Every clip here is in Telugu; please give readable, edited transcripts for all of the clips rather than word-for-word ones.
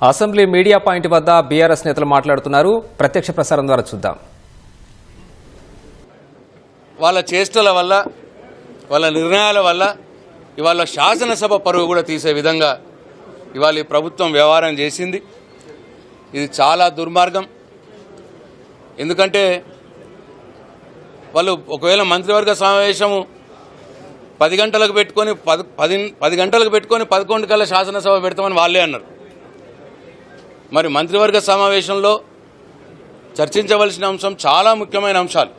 అసెంబ్లీ మీడియా పాయింట్ వద్ద బీఆర్ఎస్ నేతలు మాట్లాడుతున్నారు. ప్రత్యక్ష ప్రసారం ద్వారా చూద్దాం. వాళ్ళ చేష్టల వల్ల, వాళ్ళ నిర్ణయాల వల్ల ఇవాళ శాసనసభ పరువు కూడా తీసే విధంగా ఇవాళ ఈ ప్రభుత్వం వ్యవహారం చేసింది. ఇది చాలా దుర్మార్గం. ఎందుకంటే వాళ్ళు ఒకవేళ మంత్రివర్గ సమావేశము 10 గంటలకు పెట్టుకొని 10 గంటలకు పెట్టుకొని 11 కల్లా శాసనసభ పెడతామని వాళ్ళే అన్నారు. మరి మంత్రివర్గ సమావేశంలో చర్చించవలసిన అంశం చాలా ముఖ్యమైన అంశాలు.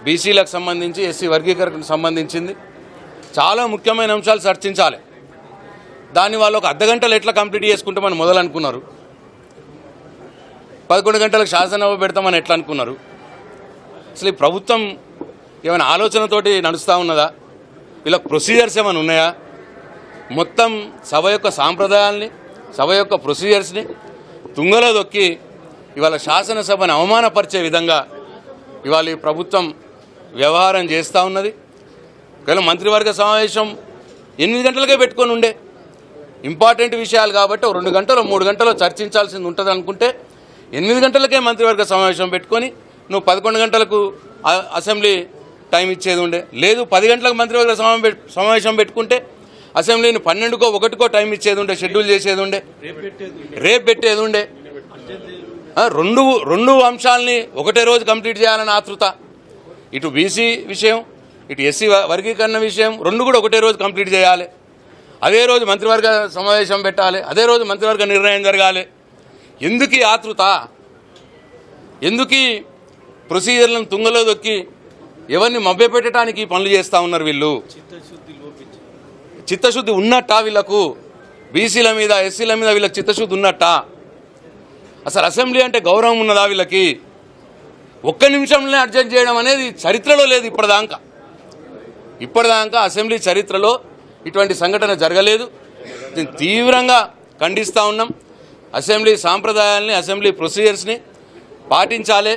బీసీలకు సంబంధించి, ఎస్సీ వర్గీకరణకు సంబంధించింది చాలా ముఖ్యమైన అంశాలు చర్చించాలి. దాన్ని వాళ్ళు ఒక అర్ధగంటలు ఎట్లా కంప్లీట్ చేసుకుంటామని మొదలు అనుకున్నారు. 11 గంటలకు శాసనసభ పెడతామని ఎట్లా అనుకున్నారు? అసలు ఈ ప్రభుత్వం ఏమైనా ఆలోచనతోటి నడుస్తూ ఉన్నదా? వీళ్ళకి ప్రొసీజర్స్ ఏమైనా ఉన్నాయా? మొత్తం సభ యొక్క సాంప్రదాయాల్ని, సభ యొక్క ప్రొసీజర్స్ని తుంగలో దొక్కి ఇవాళ శాసనసభను అవమానపరిచే విధంగా ఇవాళ ఈ ప్రభుత్వం వ్యవహారం చేస్తూ ఉన్నది. ఒకవేళ మంత్రివర్గ సమావేశం 8 గంటలకే పెట్టుకొని ఉండే, ఇంపార్టెంట్ విషయాలు కాబట్టి 2 గంటలు 3 గంటలు చర్చించాల్సింది ఉంటుంది అనుకుంటే 8 గంటలకే మంత్రివర్గ సమావేశం పెట్టుకొని నువ్వు 11 గంటలకు అసెంబ్లీ టైం ఇచ్చేది ఉండే. లేదు 10 గంటలకు మంత్రివర్గ సమావేశం పెట్టుకుంటే అసెంబ్లీని 12కో 1కో టైం ఇచ్చేది ఉండే, షెడ్యూల్ చేసేది ఉండే, రేపు పెట్టేది ఉండే. రెండు అంశాలని ఒకటే రోజు కంప్లీట్ చేయాలని ఆతృత. ఇటు బీసీ విషయం, ఇటు ఎస్సీ వర్గీకరణ విషయం రెండు కూడా ఒకటే రోజు కంప్లీట్ చేయాలి. అదే రోజు మంత్రివర్గ సమావేశం పెట్టాలి, అదే రోజు మంత్రివర్గ నిర్ణయం జరగాలి. ఎందుకు ఈ ఆతృత? ఎందుకు ప్రొసీజర్లను తుంగలో దొక్కి ఎవరిని మభ్యపెట్టడానికి పనులు చేస్తూ ఉన్నారు వీళ్ళు? చిత్తశుద్ధి ఉన్నట్టా వీళ్ళకు? బీసీల మీద, ఎస్సీల మీద వీళ్ళకి చిత్తశుద్ధి ఉన్నట్టా? అసలు అసెంబ్లీ అంటే గౌరవం ఉన్నదా వీళ్ళకి? 1 నిమిషంలోనే అడ్జస్ట్ చేయడం అనేది చరిత్రలో లేదు. ఇప్పటిదాకా అసెంబ్లీ చరిత్రలో ఇటువంటి సంఘటన జరగలేదు. దీన్ని తీవ్రంగా ఖండిస్తూ ఉన్నాం. అసెంబ్లీ సాంప్రదాయాల్ని, అసెంబ్లీ ప్రొసీజర్స్ని పాటించాలి.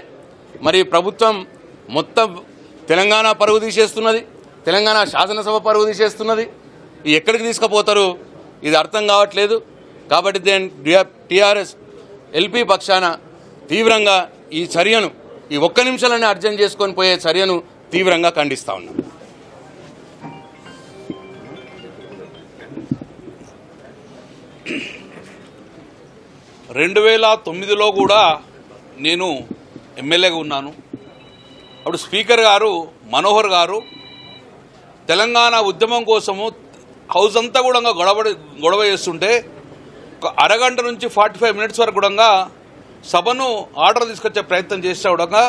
మరి ప్రభుత్వం మొత్తం తెలంగాణ పరువు తీసేస్తున్నది, తెలంగాణ శాసనసభ పరువు తీసేస్తున్నది. ఎక్కడికి తీసుకుపోతారు ఇది అర్థం కావట్లేదు. కాబట్టి టీఆర్ఎస్ ఎల్పీ పక్షాన తీవ్రంగా ఈ చర్యను, ఈ 1 నిమిషాలనే అర్జెంట్ చేసుకొని పోయే చర్యను తీవ్రంగా ఖండిస్తూ ఉన్నాం. రెండు 2009లో కూడా నేను ఎమ్మెల్యేగా ఉన్నాను. అప్పుడు స్పీకర్ గారు మనోహర్ గారు తెలంగాణ ఉద్యమం కోసము హౌస్ అంతా కూడా గొడవ చేస్తుంటే ఒక అరగంట నుంచి 45 మినిట్స్ వరకు కూడా సభను ఆర్డర్ తీసుకొచ్చే ప్రయత్నం చేసే కూడా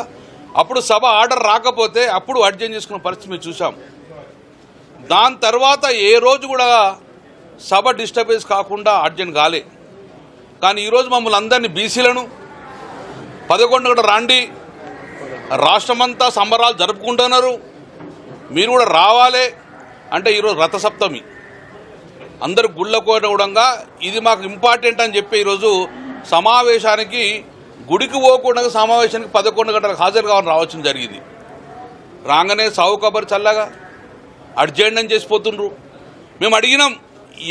అప్పుడు సభ ఆర్డర్ రాకపోతే అప్పుడు అడ్జస్ట్ చేసుకున్న పరిస్థితి మేము చూసాం. దాని తర్వాత ఏ రోజు కూడా సభ డిస్టర్బెన్స్ కాకుండా అడ్జెంట్ కాలే. కానీ ఈరోజు మమ్మల్ని అందరినీ బీసీలను 11 గంటలు రాండి, రాష్ట్రమంతా సంబరాలు జరుపుకుంటున్నారు, మీరు కూడా రావాలి అంటే ఈరోజు రథసప్తమి, అందరు గుళ్ళ కూడా ఇది మాకు ఇంపార్టెంట్ అని చెప్పి ఈరోజు సమావేశానికి గుడికి పోకుండా సమావేశానికి 11 గంటలకు హాజరు కావాలని రావాల్సిన జరిగింది. రాగానే సావు కబర్ చల్లగా అడ్జెంట్ అని చేసిపోతుండ్రు. మేము అడిగినాం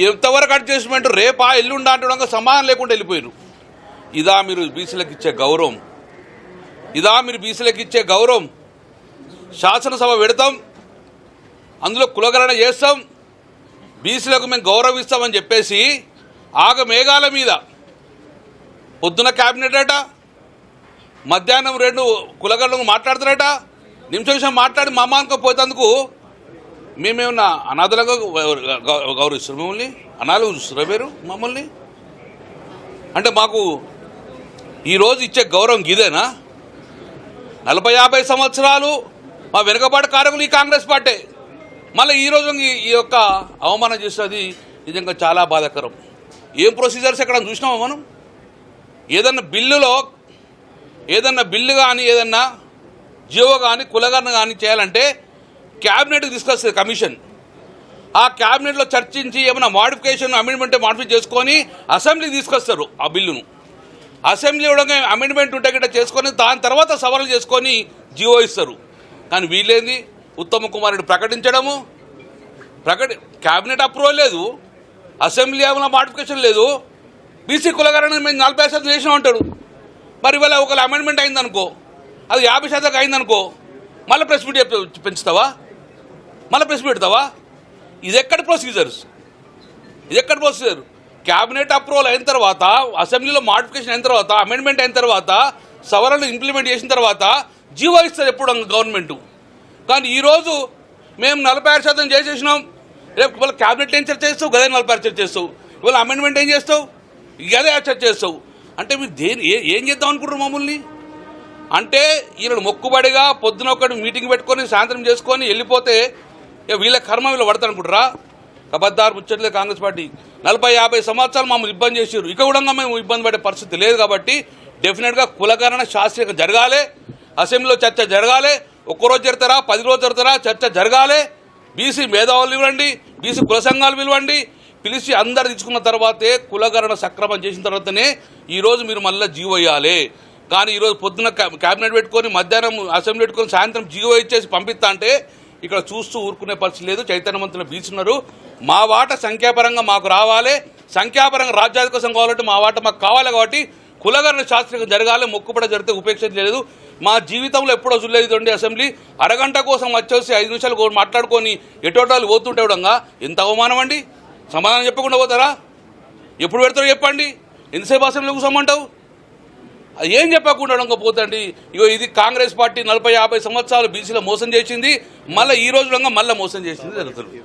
ఎంతవరకు అడ్జస్ట్మెంట్, రేపా ఎల్లుండా అంటే సమాధానం లేకుండా వెళ్ళిపోయారు. ఇదా మీరు బీసీలకు ఇచ్చే గౌరవం? ఇదా మీరు బీసీలకు ఇచ్చే గౌరవం? శాసనసభ పెడతాం, అందులో కులగణన చేస్తాం, బీసీలకు మేము గౌరవిస్తామని చెప్పేసి మేఘాల మీద పొద్దున క్యాబినెట్ అట, మధ్యాహ్నం 2 కులగణలకు మాట్లాడుతారట, నిమిషం మాట్లాడి మా అనుకోపోయేందుకు మేమేమన్నా అనాథలుగా గౌరవిస్తారు? మమ్మల్ని అనాథలు చూస్తున్నారు మీరు మమ్మల్ని? అంటే మాకు ఈరోజు ఇచ్చే గౌరవం ఇదేనా? 40-50 సంవత్సరాలు మా వెనుకబాటు కారకులు ఈ కాంగ్రెస్ పార్టీ, మళ్ళీ ఈరోజు ఈ యొక్క అవమానం చేసేది నిజంగా చాలా బాధాకరం. ఏం ప్రొసీజర్స్ ఎక్కడ చూసినామో మనం? ఏదన్నా బిల్లు కానీ, ఏదన్నా జియో కానీ, కులగణన కానీ చేయాలంటే క్యాబినెట్కి తీసుకొస్తుంది కమిషన్. ఆ క్యాబినెట్లో చర్చించి ఏమైనా మోడిఫికేషన్, అమెండ్మెంట్ మాడిఫై చేసుకొని అసెంబ్లీకి తీసుకొస్తారు ఆ బిల్లును. అసెంబ్లీ కూడా అమెండ్మెంట్ ఉంటే గిట్ట చేసుకొని దాని తర్వాత సవరణ చేసుకొని జియో ఇస్తారు. కానీ వీళ్ళేంది ఉత్తమ్ కుమార్ రెడ్డి ప్రకటించడము, క్యాబినెట్ అప్రూవల్ లేదు, అసెంబ్లీ ఏమైనా మోడిఫికేషన్ లేదు, బీసీ కులగరణ మేము 40% చేసినాం అంటాడు. మరి ఇవాళ ఒక అమెండ్మెంట్ అయిందనుకో, అది 50% అయిందనుకో, మళ్ళీ ప్రెస్ మీట్ పెంచుతావా, మళ్ళీ ప్రెస్ పెడతావా? ఇది ఎక్కడ ప్రొసీజర్? క్యాబినెట్ అప్రూవల్ అయిన తర్వాత, అసెంబ్లీలో మాడిఫికేషన్ అయిన తర్వాత, అమెండ్మెంట్ అయిన తర్వాత, సవరణలు ఇంప్లిమెంట్ చేసిన తర్వాత జీవో ఇస్తారు ఎప్పుడు గవర్నమెంట్. కానీ ఈరోజు మేము 46% చేసేసినాం, రేపు ఇవాళ క్యాబినెట్ ఏం చర్చ చేస్తావు, గదే 46 చర్చ చేస్తావు, ఇవాళ అమెండ్మెంట్ ఏం చేస్తావు, గదే చర్చ చేస్తావు. అంటే మీరు ఏం చేద్దాం అనుకుంటారు మమ్మల్ని? అంటే వీళ్ళని మొక్కుబడిగా పొద్దున ఒకటి మీటింగ్ పెట్టుకొని సాయంత్రం చేసుకొని వెళ్ళిపోతే వీళ్ళ కర్మ వీళ్ళు పడతానుకుంటారా? కబద్దారు ముచ్చట్లే కాంగ్రెస్ పార్టీ 40-50 సంవత్సరాలు మమ్మల్ని ఇబ్బంది చేసారు. ఇక కూడా మేము ఇబ్బంది పడే పరిస్థితి లేదు. కాబట్టి డెఫినెట్గా కులగణన శాస్త్రీయంగా జరగాలి, అసెంబ్లీలో చర్చ జరగాలి. ఒక్కరోజు జరుగుతారా, 10 రోజులు జరుగుతారా, చర్చ జరగాలి. బీసీ మేధావులు ఇవ్వండి, బీసీ కుల సంఘాలు పిలవండి, పిలిచి అందరు తెచ్చుకున్న తర్వాతే కులగణన సక్రమం చేసిన తర్వాతనే ఈరోజు మీరు మళ్ళీ జీవో ఇవ్వాలి. కానీ ఈరోజు పొద్దున క్యాబినెట్ పెట్టుకొని మధ్యాహ్నం అసెంబ్లీ పెట్టుకొని సాయంత్రం జీవో ఇచ్చేసి పంపిస్తా అంటే ఇక్కడ చూస్తూ ఊరుకునే పరిస్థితి లేదు. చైతన్యవంతులు బీచున్నారు. మా వాట సంఖ్యాపరంగా మాకు రావాలి, సంఖ్యాపరంగా రాజ్యాధిక కోసం కావాలంటే మా వాట మాకు కావాలి. కాబట్టి కులగణన శాస్త్రీయంగా జరగాలి. మొక్కుపడ జరిగితే ఉపేక్షించ లేదు. మా జీవితంలో ఎప్పుడో చూడలేదండి అసెంబ్లీ. అరగంట కోసం వచ్చేసి 5 నిమిషాలు మాట్లాడుకొని ఎటోటాలు పోతుంటే కూడా ఎంత అవమానం అండి. సమాధానం చెప్పకుండా పోతారా? ఎప్పుడు పెడతారో చెప్పండి. ఎంతసేపు అసెంబ్లీ కూర్చోమంటావు? ఏం చెప్పకుండా పోతండి. ఇగో ఇది కాంగ్రెస్ పార్టీ 40-50 సంవత్సరాలు బీసీలో మోసం చేసింది, మళ్ళీ ఈ రోజు మళ్ళీ మోసం చేసింది జరుగుతుంది.